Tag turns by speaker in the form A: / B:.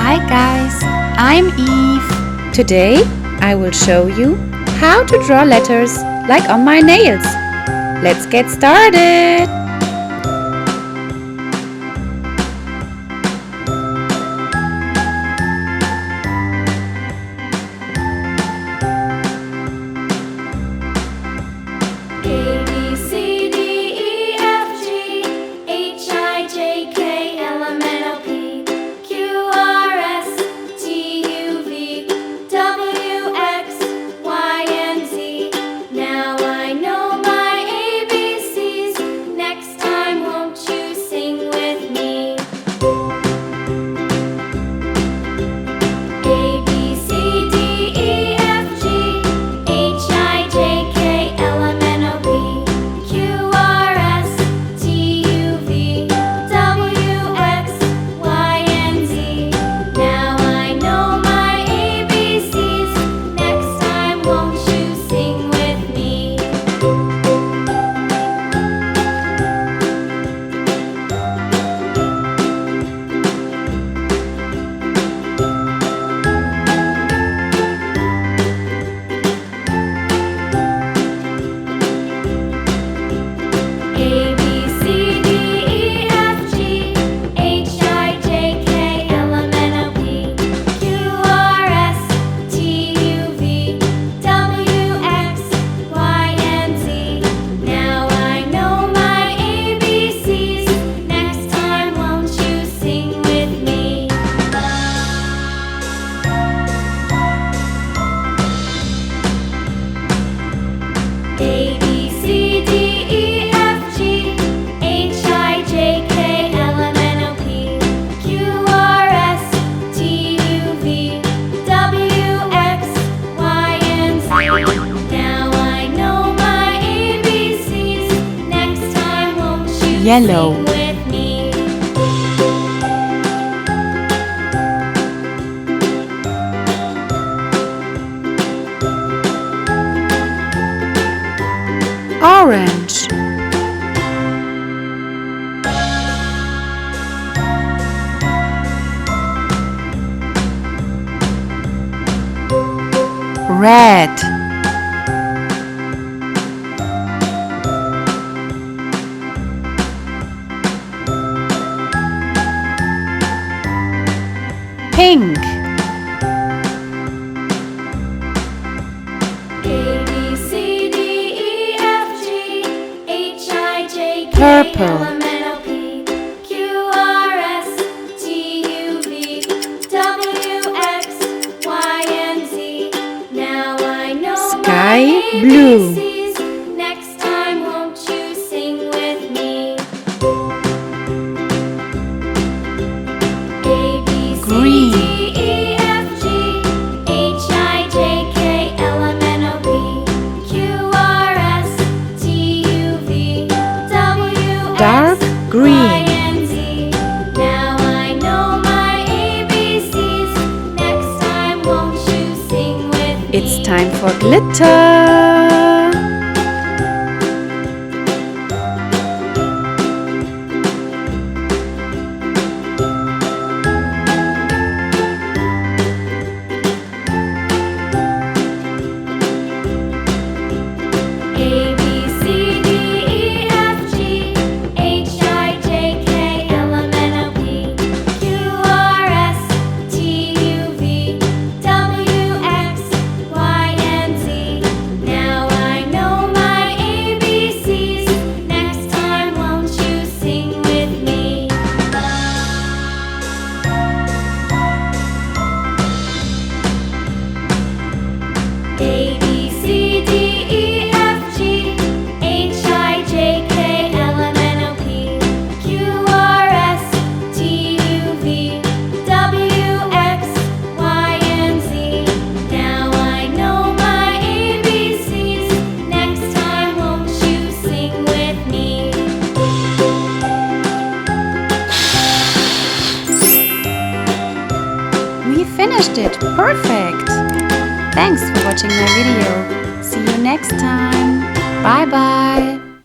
A: Hi guys, I'm Eve. Today I will show you how to draw letters like on my nails. Let's get started! Yellow, orange, red, pink, purple, sky blue, green, dark green.
B: Now I know my ABCs. Next time, won't you sing with me?
A: It's time for glitter. Finished it! Perfect! Thanks for watching my video. See you next time. Bye bye!